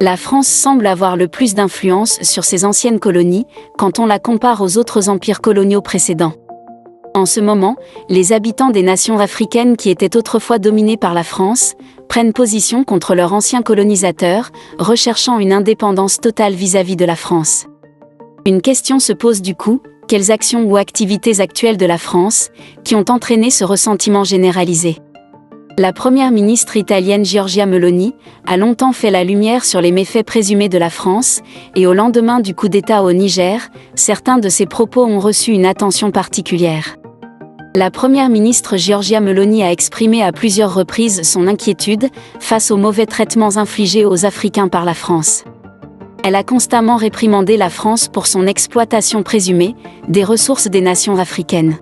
La France semble avoir le plus d'influence sur ses anciennes colonies, quand on la compare aux autres empires coloniaux précédents. En ce moment, les habitants des nations africaines qui étaient autrefois dominées par la France, prennent position contre leurs anciens colonisateurs, recherchant une indépendance totale vis-à-vis de la France. Une question se pose du coup, quelles actions ou activités actuelles de la France, qui ont entraîné ce ressentiment généralisé ? La première ministre italienne Giorgia Meloni a longtemps fait la lumière sur les méfaits présumés de la France, et au lendemain du coup d'État au Niger, certains de ses propos ont reçu une attention particulière. La première ministre Giorgia Meloni a exprimé à plusieurs reprises son inquiétude face aux mauvais traitements infligés aux Africains par la France. Elle a constamment réprimandé la France pour son exploitation présumée des ressources des nations africaines.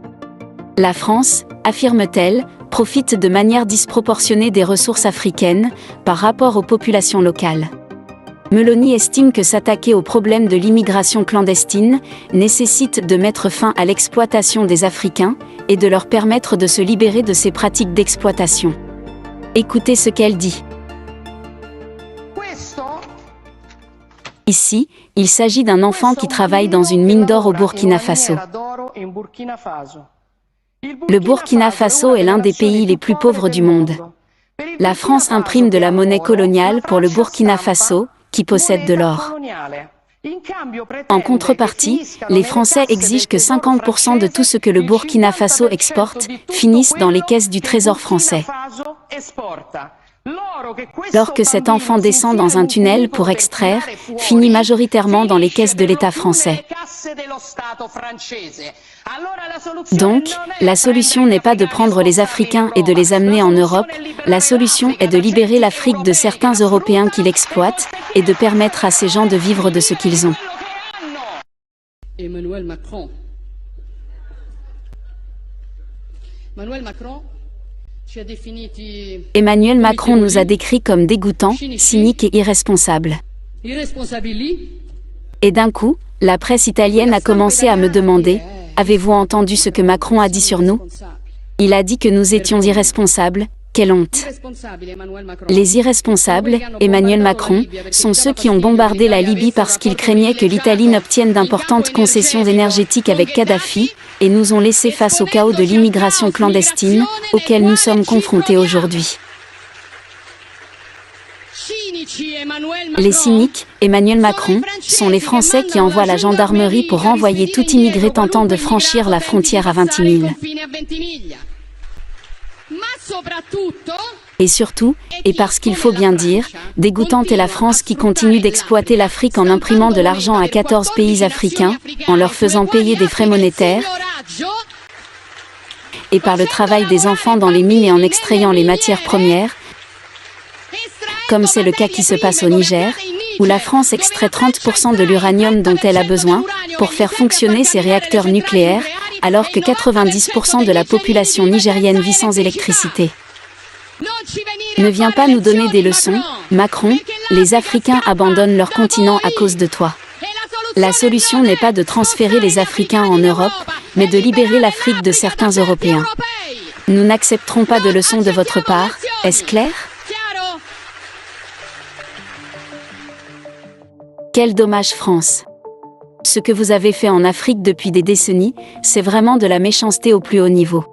La France, affirme-t-elle, profite de manière disproportionnée des ressources africaines par rapport aux populations locales. Meloni estime que s'attaquer au problème de l'immigration clandestine nécessite de mettre fin à l'exploitation des Africains et de leur permettre de se libérer de ces pratiques d'exploitation. Écoutez ce qu'elle dit. Ici, il s'agit d'un enfant qui travaille dans une mine d'or au Burkina Faso. Le Burkina Faso est l'un des pays les plus pauvres du monde. La France imprime de la monnaie coloniale pour le Burkina Faso, qui possède de l'or. En contrepartie, les Français exigent que 50% de tout ce que le Burkina Faso exporte finisse dans les caisses du Trésor français. L'or que cet enfant descend dans un tunnel pour extraire finit majoritairement dans les caisses de l'État français. Donc, la solution n'est pas de prendre les Africains et de les amener en Europe, la solution est de libérer l'Afrique de certains Européens qui l'exploitent et de permettre à ces gens de vivre de ce qu'ils ont. Emmanuel Macron nous a décrits comme dégoûtants, cyniques et irresponsables. Et d'un coup, la presse italienne a commencé à me demander « Avez-vous entendu ce que Macron a dit sur nous ? Il a dit que nous étions irresponsables, quelle honte !» Les irresponsables, Emmanuel Macron, sont ceux qui ont bombardé la Libye parce qu'ils craignaient que l'Italie n'obtienne d'importantes concessions énergétiques avec Kadhafi, et nous ont laissés face au chaos de l'immigration clandestine, auquel nous sommes confrontés aujourd'hui. Les cyniques, Emmanuel Macron, sont les Français qui envoient la gendarmerie pour renvoyer tout immigré tentant de franchir la frontière à Ventimiglia. Et surtout, et parce qu'il faut bien dire, dégoûtante est la France qui continue d'exploiter l'Afrique en imprimant de l'argent à 14 pays africains, en leur faisant payer des frais monétaires, et par le travail des enfants dans les mines et en extrayant les matières premières, comme c'est le cas qui se passe au Niger, où la France extrait 30% de l'uranium dont elle a besoin pour faire fonctionner ses réacteurs nucléaires, alors que 90% de la population nigérienne vit sans électricité. Ne viens pas nous donner des leçons, Macron, les Africains abandonnent leur continent à cause de toi. La solution n'est pas de transférer les Africains en Europe, mais de libérer l'Afrique de certains Européens. Nous n'accepterons pas de leçons de votre part, est-ce clair ? Quel dommage France! Ce que vous avez fait en Afrique depuis des décennies, c'est vraiment de la méchanceté au plus haut niveau.